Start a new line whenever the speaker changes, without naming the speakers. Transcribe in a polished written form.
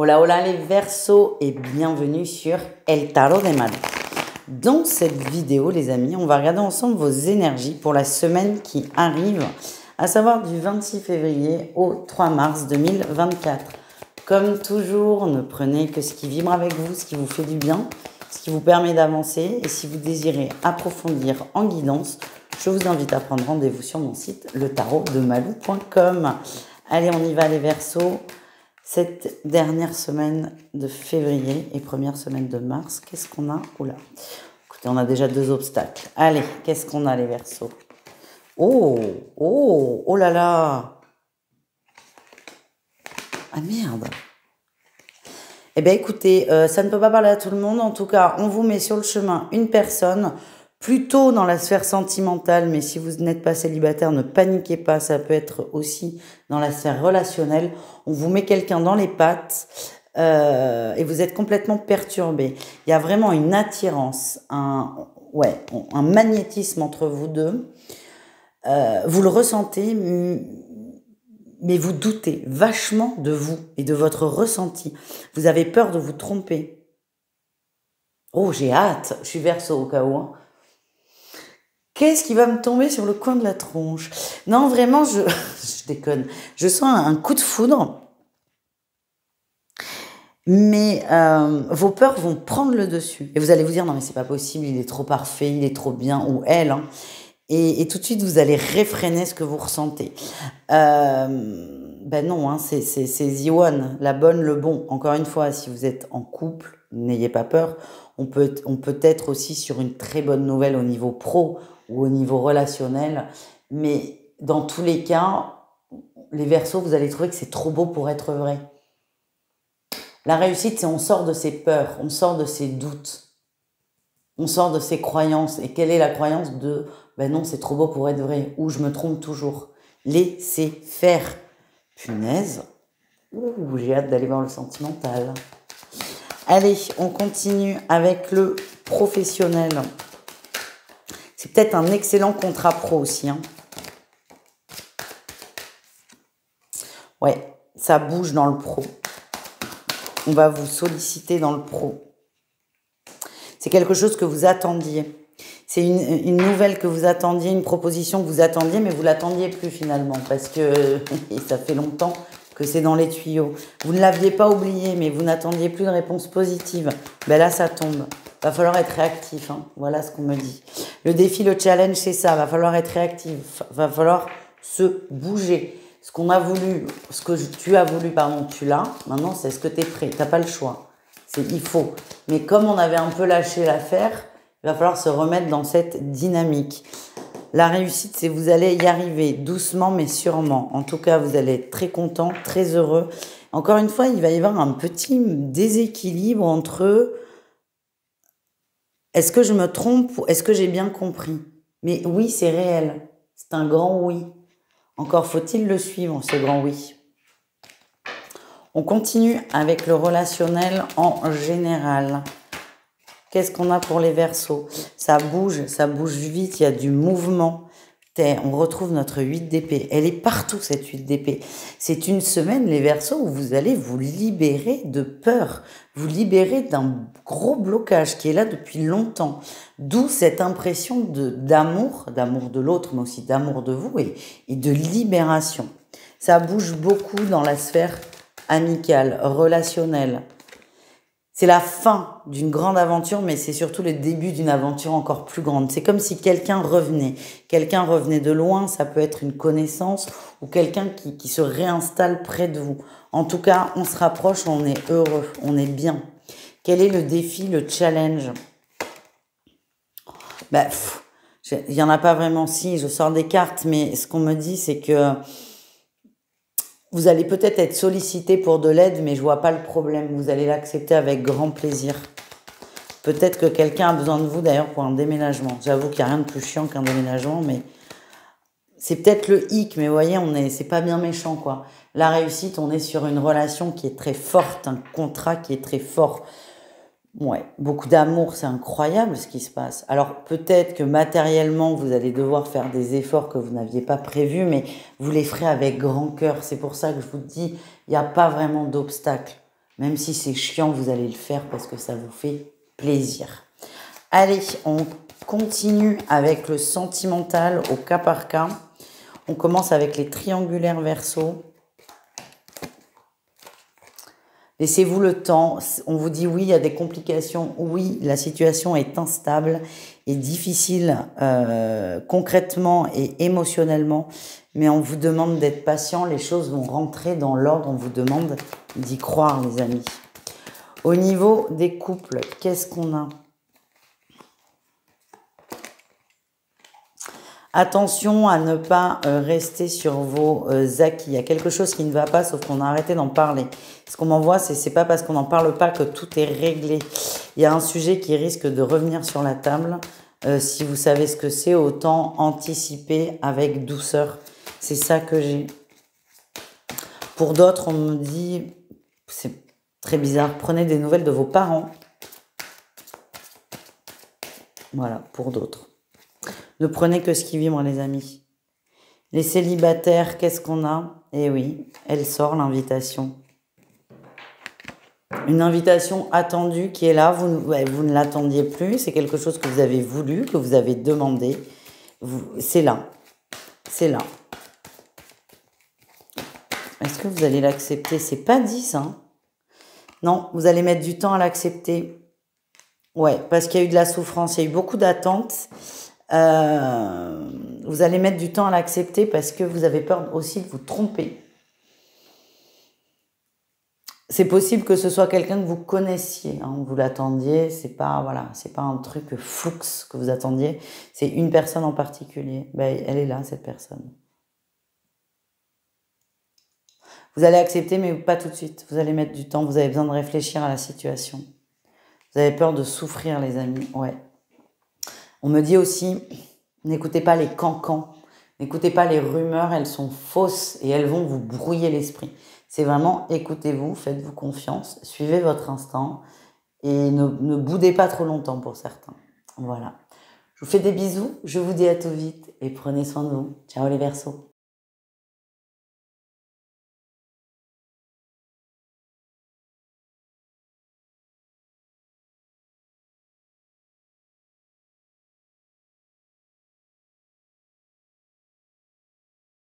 Hola, hola les Verseaux et bienvenue sur El Tarot de Malu. Dans cette vidéo, les amis, on va regarder ensemble vos énergies pour la semaine qui arrive, à savoir du 26 février au 3 mars 2024. Comme toujours, ne prenez que ce qui vibre avec vous, ce qui vous fait du bien, ce qui vous permet d'avancer. Et si vous désirez approfondir en guidance, je vous invite à prendre rendez-vous sur mon site, letarotdemalou.com. Allez, on y va les Verseaux. Cette dernière semaine de février et première semaine de mars, qu'est-ce qu'on a? Oula, écoutez, on a déjà 2 obstacles. Allez, qu'est-ce qu'on a les Verseaux? Oh là là! Ah merde! Eh bien écoutez, ça ne peut pas parler à tout le monde. En tout cas, on vous met sur le chemin une personne, plutôt dans la sphère sentimentale, mais si vous n'êtes pas célibataire, ne paniquez pas, ça peut être aussi dans la sphère relationnelle. On vous met quelqu'un dans les pattes et vous êtes complètement perturbé. Il y a vraiment une attirance, un magnétisme entre vous deux. Vous le ressentez, mais vous doutez vachement de vous et de votre ressenti. Vous avez peur de vous tromper. Oh, j'ai hâte, je suis Verseau au cas où. Hein. Qu'est-ce qui va me tomber sur le coin de la tronche? Non, vraiment, je déconne. Je sens un coup de foudre. Mais vos peurs vont prendre le dessus. Et vous allez vous dire, non mais c'est pas possible, il est trop parfait, il est trop bien, ou elle. Hein. Et tout de suite, vous allez réfréner ce que vous ressentez. Ben non, hein, c'est the one, la bonne, le bon. Encore une fois, si vous êtes en couple, n'ayez pas peur. On peut être aussi sur une très bonne nouvelle au niveau pro ou au niveau relationnel. Mais dans tous les cas, les Verseaux, vous allez trouver que c'est trop beau pour être vrai. La réussite, c'est on sort de ses peurs, on sort de ses doutes, on sort de ses croyances. Et quelle est la croyance de « ben non, c'est trop beau pour être vrai » ou « je me trompe toujours ». Laissez faire. Punaise. Ouh, j'ai hâte d'aller voir le sentimental. Allez, on continue avec le professionnel. C'est peut-être un excellent contrat pro aussi. Hein. Ouais, ça bouge dans le pro. On va vous solliciter dans le pro. C'est quelque chose que vous attendiez. C'est une nouvelle que vous attendiez, une proposition que vous attendiez, mais vous l'attendiez plus finalement, parce que ça fait longtemps que c'est dans les tuyaux. Vous ne l'aviez pas oublié, mais vous n'attendiez plus de réponse positive. Ben là, ça tombe. Va falloir être réactif, hein. Voilà ce qu'on me dit. Le défi, le challenge, c'est ça. Va falloir être réactif. Va falloir se bouger. Ce qu'on a voulu, ce que tu as voulu, pardon, tu l'as. Maintenant, c'est ce que tu es prêt. Tu n'as pas le choix. Il faut. Mais comme on avait un peu lâché l'affaire, il va falloir se remettre dans cette dynamique. La réussite, c'est vous allez y arriver doucement mais sûrement. En tout cas, vous allez être très content, très heureux. Encore une fois, il va y avoir un petit déséquilibre entre est-ce que je me trompe ou est-ce que j'ai bien compris? Mais oui, c'est réel. C'est un grand oui. Encore faut-il le suivre, ce grand oui. On continue avec le relationnel en général. Qu'est-ce qu'on a pour les Verseaux? Ça bouge vite, il y a du mouvement. On retrouve notre 8 d'épée. Elle est partout, cette 8 d'épée. C'est une semaine, les Verseaux, où vous allez vous libérer de peur, vous libérer d'un gros blocage qui est là depuis longtemps. D'où cette impression d'amour de l'autre, mais aussi d'amour de vous et de libération. Ça bouge beaucoup dans la sphère amicale, relationnelle. C'est la fin d'une grande aventure, mais c'est surtout le début d'une aventure encore plus grande. C'est comme si quelqu'un revenait. Quelqu'un revenait de loin, ça peut être une connaissance ou quelqu'un qui se réinstalle près de vous. En tout cas, on se rapproche, on est heureux, on est bien. Quel est le défi, le challenge? Il n'y en a pas vraiment. Si, je sors des cartes, mais ce qu'on me dit, c'est que vous allez peut-être être sollicité pour de l'aide, mais je vois pas le problème. Vous allez l'accepter avec grand plaisir. Peut-être que quelqu'un a besoin de vous, d'ailleurs, pour un déménagement. J'avoue qu'il n'y a rien de plus chiant qu'un déménagement, mais c'est peut-être le hic, mais vous voyez, c'est pas bien méchant, quoi. La réussite, on est sur une relation qui est très forte, un contrat qui est très fort. Ouais, beaucoup d'amour, c'est incroyable ce qui se passe. Alors peut-être que matériellement, vous allez devoir faire des efforts que vous n'aviez pas prévus, mais vous les ferez avec grand cœur. C'est pour ça que je vous dis, il n'y a pas vraiment d'obstacle. Même si c'est chiant, vous allez le faire parce que ça vous fait plaisir. Allez, on continue avec le sentimental au cas par cas. On commence avec les triangulaires Verseau. Laissez-vous le temps. On vous dit oui, il y a des complications. Oui, la situation est instable et difficile concrètement et émotionnellement. Mais on vous demande d'être patient. Les choses vont rentrer dans l'ordre. On vous demande d'y croire, les amis. Au niveau des couples, qu'est-ce qu'on a? Attention à ne pas rester sur vos acquis. Il y a quelque chose qui ne va pas, sauf qu'on a arrêté d'en parler. Ce qu'on m'envoie, c'est pas parce qu'on n'en parle pas que tout est réglé. Il y a un sujet qui risque de revenir sur la table. Si vous savez ce que c'est, autant anticiper avec douceur. C'est ça que j'ai. Pour d'autres, on me dit, c'est très bizarre, prenez des nouvelles de vos parents. Voilà, pour d'autres. Ne prenez que ce qui vibre, les amis. Les célibataires, qu'est-ce qu'on a? Eh oui, elle sort l'invitation. Une invitation attendue qui est là, vous ne l'attendiez plus, c'est quelque chose que vous avez voulu, que vous avez demandé. C'est là. C'est là. Est-ce que vous allez l'accepter? C'est pas dit, ça. Hein. Non, vous allez mettre du temps à l'accepter. Ouais, parce qu'il y a eu de la souffrance, il y a eu beaucoup d'attentes. Vous allez mettre du temps à l'accepter parce que vous avez peur aussi de vous tromper. C'est possible que ce soit quelqu'un que vous connaissiez, hein, vous l'attendiez, c'est pas voilà, c'est pas un truc flux que vous attendiez, c'est une personne en particulier. Ben, elle est là, cette personne. Vous allez accepter, mais pas tout de suite. Vous allez mettre du temps, vous avez besoin de réfléchir à la situation. Vous avez peur de souffrir, les amis, ouais. On me dit aussi, n'écoutez pas les cancans, n'écoutez pas les rumeurs, elles sont fausses et elles vont vous brouiller l'esprit. C'est vraiment, écoutez-vous, faites-vous confiance, suivez votre instinct et ne boudez pas trop longtemps pour certains. Voilà. Je vous fais des bisous, je vous dis à tout vite et prenez soin de vous. Ciao les Verseaux.